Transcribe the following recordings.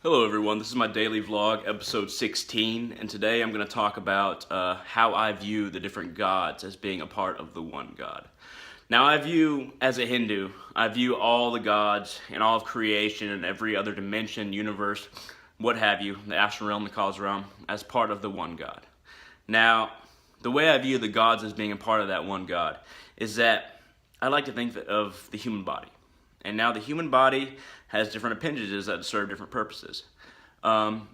Hello everyone, this is my daily vlog, episode 16, and today I'm going to talk about how I view the different gods as being a part of the one God. Now as a Hindu, I view all the gods and all of creation and every other dimension, universe, what have you, the astral realm, the cosmos realm, as part of the one God. Now, the way I view the gods as being a part of that one God is that I like to think of the human body. And now the human body has different appendages that serve different purposes.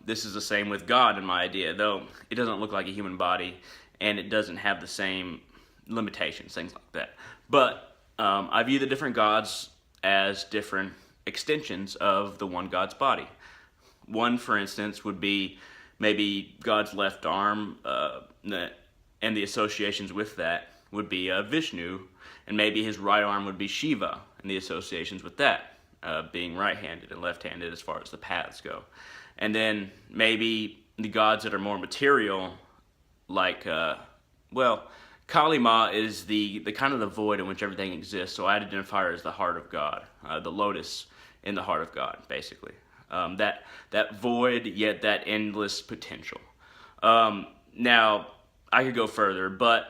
This is the same with God in my idea, though it doesn't look like a human body and it doesn't have the same limitations, things like that. But I view the different gods as different extensions of the one God's body. One, for instance, would be maybe God's left arm, and the associations with that would be Vishnu, and maybe his right arm would be Shiva, and the associations with that being right-handed and left-handed as far as the paths go. And then maybe the gods that are more material, like, Kali Ma is the kind of the void in which everything exists, so I'd identify her as the heart of God, the lotus in the heart of God, basically. That void, yet that endless potential. Now, I could go further, but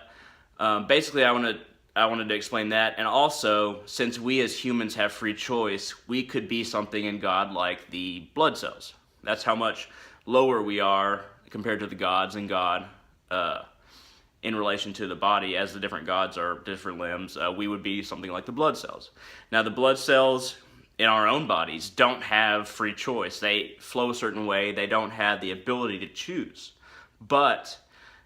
basically I wanted to explain that, and also, since we as humans have free choice, we could be something in God like the blood cells. That's how much lower we are compared to the gods in God in relation to the body. As the different gods are different limbs, we would be something like the blood cells. Now, the blood cells in our own bodies don't have free choice. They flow a certain way. They don't have the ability to choose. But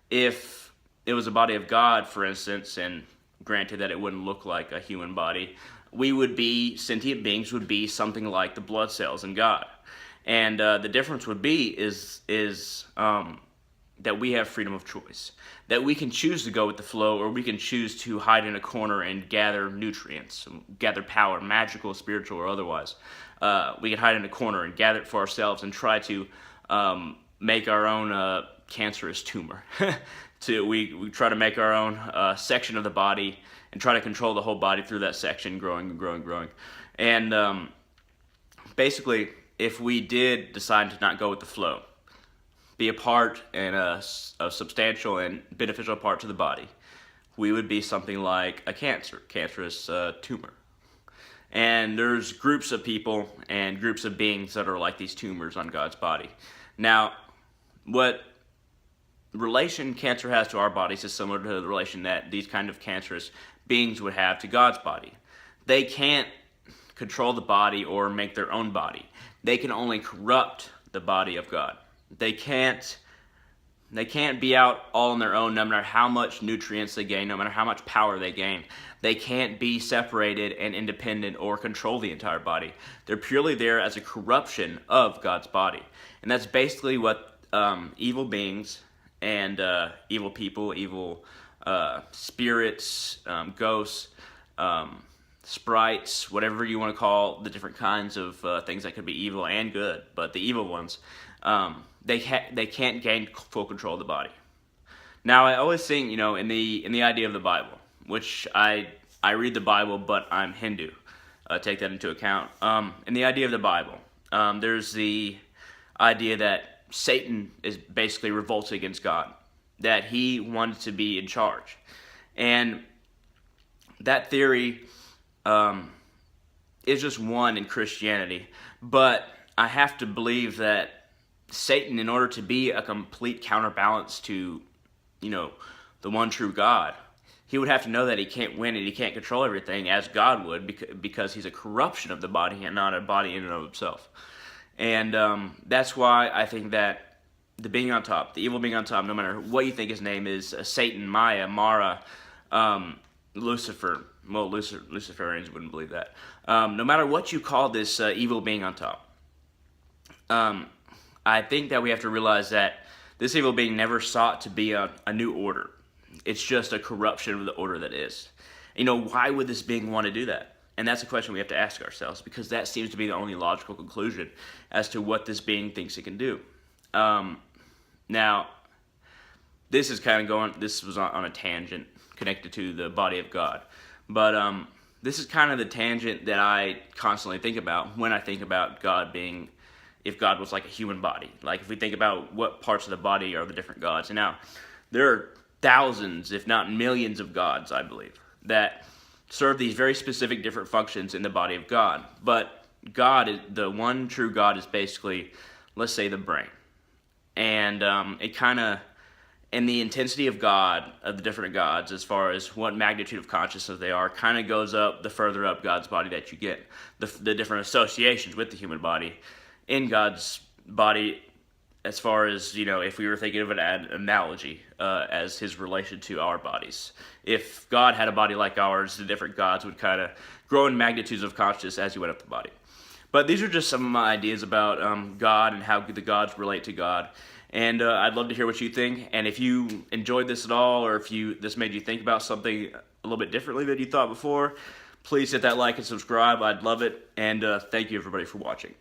if it was a body of God, for instance, and granted that it wouldn't look like a human body, we would be, sentient beings would be something like the blood cells in God. And the difference would be is that we have freedom of choice. That we can choose to go with the flow, or we can choose to hide in a corner and gather nutrients, gather power, magical, spiritual, or otherwise. We can hide in a corner and gather it for ourselves and try to make our own cancerous tumor. We try to make our own section of the body and try to control the whole body through that section, growing and growing and growing. And basically, if we did decide to not go with the flow, be a part and a substantial and beneficial part to the body, we would be something like a cancerous tumor. And there's groups of people and groups of beings that are like these tumors on God's body. Now, what relation cancer has to our bodies is similar to the relation that these kind of cancerous beings would have to God's body. They can't control the body or make their own body. They can only corrupt the body of God. They can't be out all on their own, no matter how much nutrients they gain, no matter how much power they gain. They can't be separated and independent or control the entire body. They're purely there as a corruption of God's body. And that's basically what evil beings and evil people, evil spirits, ghosts, sprites, whatever you want to call the different kinds of things that could be evil and good, but the evil ones, they can't gain full control of the body. Now, I always think, in the idea of the Bible, which I read the Bible, but I'm Hindu. Take that into account. In the idea of the Bible, there's the idea that Satan is basically revolting against God, that he wanted to be in charge. And that theory is just one in Christianity, but I have to believe that Satan, in order to be a complete counterbalance to, the one true God, he would have to know that he can't win and he can't control everything as God would, because he's a corruption of the body and not a body in and of himself. And that's why I think that the being on top, the evil being on top, no matter what you think his name is, Satan, Maya, Mara, Lucifer, well, Luciferians wouldn't believe that. No matter what you call this evil being on top, I think that we have to realize that this evil being never sought to be a new order. It's just a corruption of the order that is. Why would this being want to do that? And that's a question we have to ask ourselves, because that seems to be the only logical conclusion as to what this being thinks it can do. Now, this was on a tangent connected to the body of God. But this is kind of the tangent that I constantly think about when I think about God being if God was like a human body. Like if we think about what parts of the body are the different gods. And now there are thousands, if not millions of gods, I believe, that serve these very specific different functions in the body of God. But God, the one true God, is basically, let's say, the brain. And it kind of, and the intensity of God, of the different gods, as far as what magnitude of consciousness they are, kind of goes up the further up God's body that you get. The different associations with the human body in God's body, as far as, if we were thinking of an analogy as his relation to our bodies. If God had a body like ours, the different gods would kind of grow in magnitudes of consciousness as you went up the body. But these are just some of my ideas about God and how the gods relate to God. And I'd love to hear what you think. And if you enjoyed this at all, or if this made you think about something a little bit differently than you thought before, please hit that like and subscribe. I'd love it. And thank you, everybody, for watching.